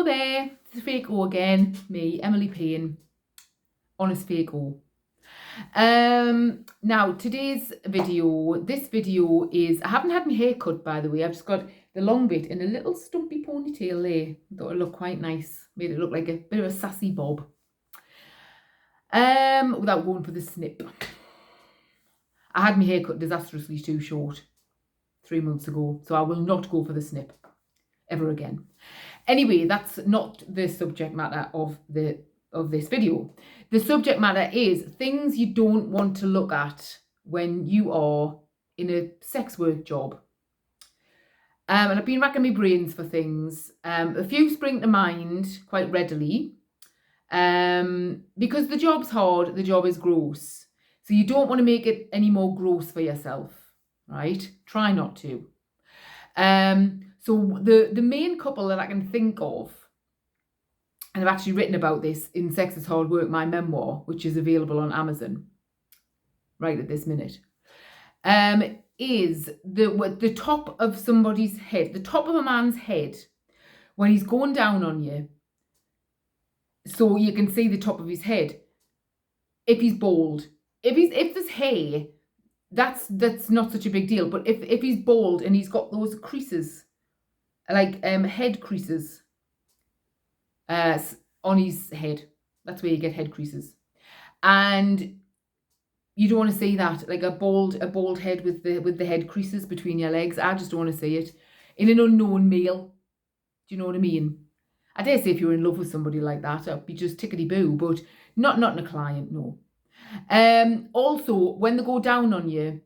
there, it's a fake O again. Me, Emily Payne, honest fake O. Now today's video, this video is, I haven't had my hair cut, by the way. I've just got the long bit in a little stumpy ponytail there. Thought it looked quite nice. Made it look like a bit of a sassy bob. Without going for the snip. I had my hair cut disastrously too short 3 months ago, so I will not go for the snip ever again. Anyway, that's not the subject matter of this video. The subject matter is things you don't want to look at when you are in a sex work job. And I've been racking my brains for things. A few spring to mind quite readily. Because the job's hard, the job is gross. So you don't want to make it any more gross for yourself, right? Try not to. So the main couple that I can think of, and I've actually written about this in Sex is Hard Work, my memoir, which is available on Amazon right at this minute, is the top of somebody's head, the top of a man's head, when he's going down on you, so you can see the top of his head. If he's bald, if there's hair, that's not such a big deal. But if he's bald and he's got those creases, like head creases, on his head, that's where you get head creases, and you don't want to see that, like a bald head with the head creases between your legs. I just don't want to see it in an unknown male. Do you know what I mean? I dare say if you're in love with somebody like that, it'd be just tickety-boo, but not in a client, no. Also, when they go down on you,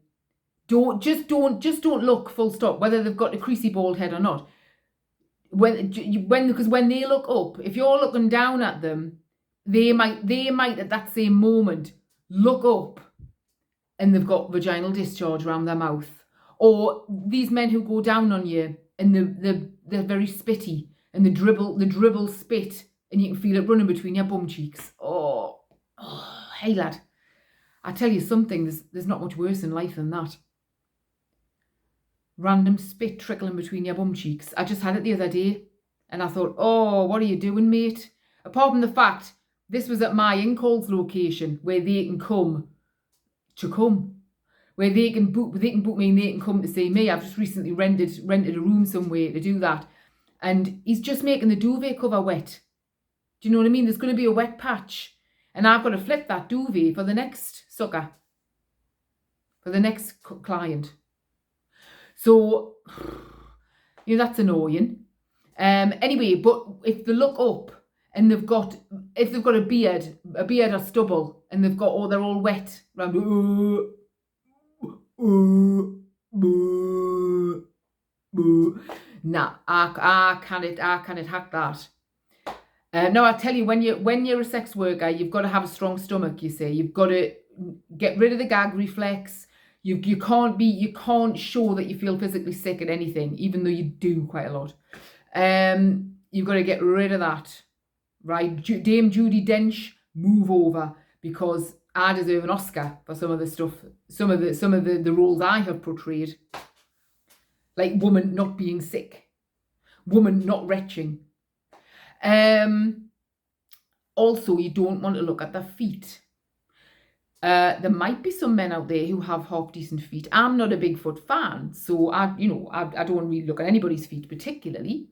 don't look, full stop, whether they've got a creasy bald head or not. Because when they look up, if you're looking down at them, they might at that same moment look up and they've got vaginal discharge around their mouth. Or these men who go down on you and they're very spitty, and the dribble spit, and you can feel it running between your bum cheeks. Oh, hey lad, I tell you something, there's not much worse in life than that. Random spit trickling between your bum cheeks. I just had it the other day, and I thought, oh, what are you doing, mate? Apart from the fact, this was at my in-calls location, where they can come, where they can book me and they can come to see me. I've just recently rented a room somewhere to do that. And he's just making the duvet cover wet. Do you know what I mean? There's going to be a wet patch. And I've got to flip that duvet for the next sucker. For the next client. So, you know, that's annoying. Anyway, but if they look up and if they've got a beard or stubble, and they're all wet around. Nah, I can't hack that. No, I tell you, when you're a sex worker, you've got to have a strong stomach. You see, you've got to get rid of the gag reflex. You can't show that you feel physically sick at anything, even though you do quite a lot. You've got to get rid of that, right? Dame Judi Dench, move over, because I deserve an Oscar for some of the stuff, some of the roles I have portrayed. Like woman not being sick, woman not retching. Also, you don't want to look at their feet. There might be some men out there who have half decent feet. I'm not a Bigfoot fan, so I don't really look at anybody's feet particularly.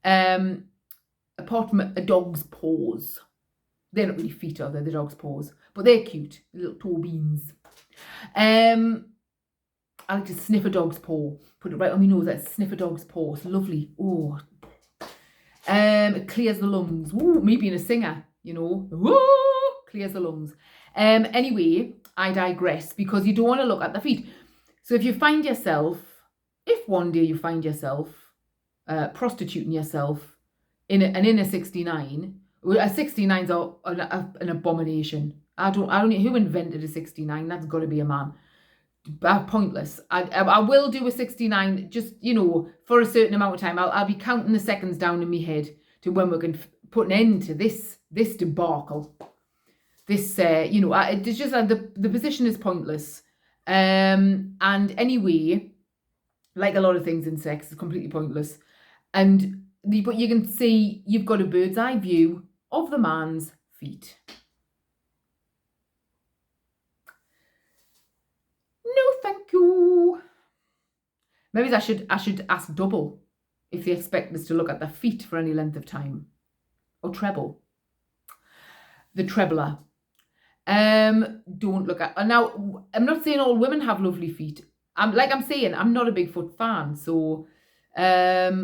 Apart from a dog's paws. They're not really feet, are they? The dog's paws, but they're cute, little toe beans. I like to sniff a dog's paw. Put it right on my nose. Let's sniff a dog's paw. It's lovely. Oh. It clears the lungs. Ooh, me being a singer, you know. Ooh, clears the lungs. Anyway, I digress, because you don't want to look at the feet. So if one day you find yourself prostituting yourself in a 69, a 69's an abomination. I don't know who invented a 69. That's got to be a man. Pointless. I will do a 69, just, you know, for a certain amount of time. I'll be counting the seconds down in my head to when we can put an end to this debacle. This, you know, it's just the position is pointless. And anyway, like a lot of things in sex, it's completely pointless. And but you can see you've got a bird's eye view of the man's feet. No, thank you. Maybe I should ask double if they expect us to look at their feet for any length of time. Or treble. The trebler. Don't look at. Now, I'm not saying all women have lovely feet. I'm saying, I'm not a big foot fan. So, maybe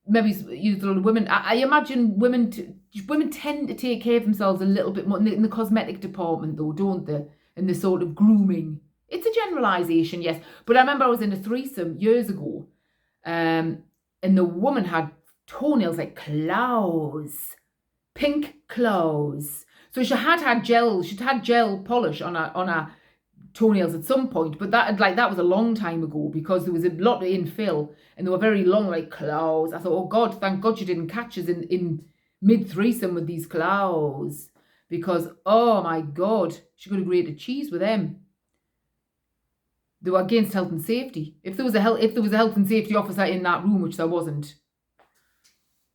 women. I imagine women tend to take care of themselves a little bit more in the cosmetic department, though, don't they? In the sort of grooming. It's a generalisation, yes. But I remember I was in a threesome years ago, and the woman had toenails like claws, pink claws. So she'd had gel polish on her toenails at some point, but that was a long time ago because there was a lot of infill and they were very long, like claws. I thought, oh God, thank God you didn't catch us in mid threesome with these claws, because oh my God, she could have grated cheese with them. They were against health and safety. If there was a health and safety officer in that room, which there wasn't,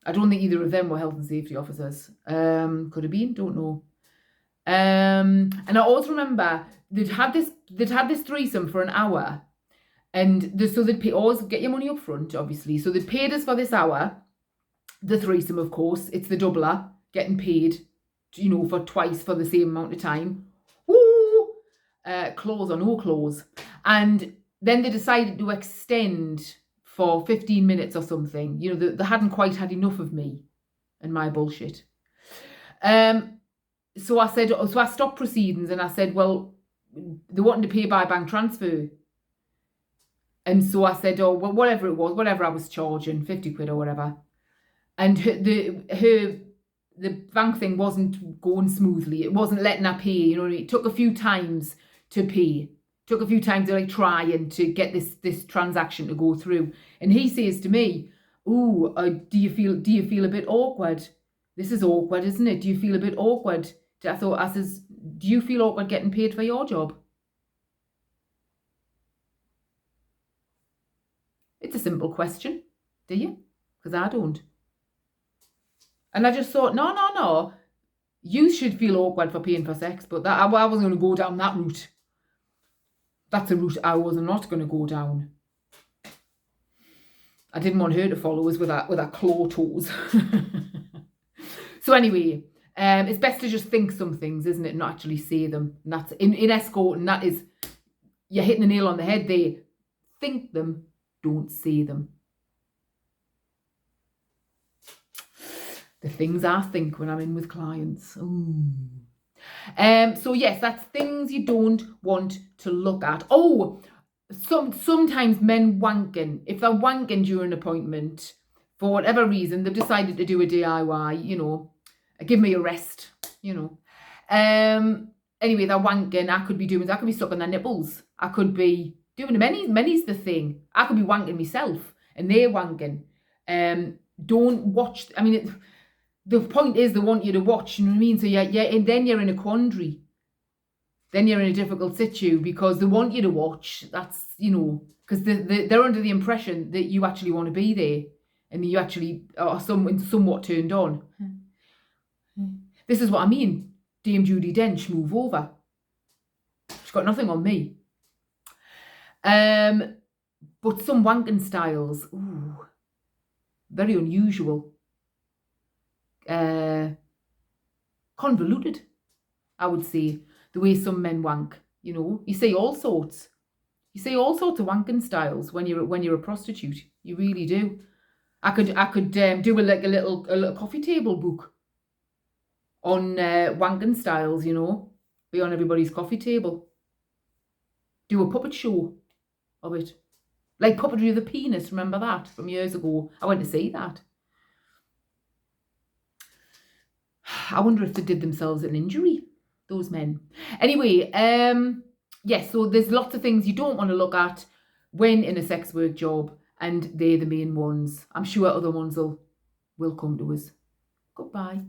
I don't think either of them were health and safety officers. Could have been, don't know. And I also remember they'd had this threesome for an hour, and so they'd always get your money up front, obviously. So they'd paid us for this hour, the threesome, of course. It's the doubler getting paid, for twice for the same amount of time. Woo! Clause or no clause. And then they decided to extend for 15 minutes or something. They hadn't quite had enough of me and my bullshit. So I stopped proceedings and I said, well, they wanted to pay by bank transfer. And so I said, oh, well, whatever I was charging, 50 quid or whatever. And the bank thing wasn't going smoothly. It wasn't letting her pay. It took a few times to pay. Took a few times to try and to get this transaction to go through. And he says to me, "Ooh, do you feel a bit awkward? This is awkward, isn't it? Do you feel a bit awkward?" I says, "Do you feel awkward getting paid for your job?" It's a simple question, do you? Because I don't. And I just thought, no, you should feel awkward for paying for sex, but I wasn't going to go down that route. That's a route I was not going to go down. I didn't want her to follow us with her claw toes. So anyway, it's best to just think some things, isn't it? Not actually say them. And that's in escorting. That is, you're hitting the nail on the head there. Think them, don't say them. The things I think when I'm in with clients. Ooh. So yes, that's things you don't want to look at. Oh, sometimes men wanking. If they're wanking during an appointment, for whatever reason, they've decided to do a DIY, give me a rest, Anyway, they're wanking. I could be sucking their nipples. I could be doing many's the thing. I could be wanking myself and they're wanking. Don't watch, the point is they want you to watch, you know what I mean? So and then you're in a quandary. Then you're in a difficult situ because they want you to watch. That's, because they're under the impression that you actually want to be there and that you actually are somewhat turned on. This is what I mean. Dame Judi Dench, move over. She's got nothing on me. But some wanking styles, ooh, very unusual. Convoluted, I would say, the way some men wank. You see all sorts. You see all sorts of wanking styles when you're a prostitute. You really do. I could do a little coffee table book on wanking styles. Be on everybody's coffee table. Do a puppet show of it, like puppetry of the penis. Remember that from years ago? I went to see that. I wonder if they did themselves an injury, those men. Anyway, yes, so there's lots of things you don't want to look at when in a sex work job, and they're the main ones. I'm sure other ones will come to us. Goodbye.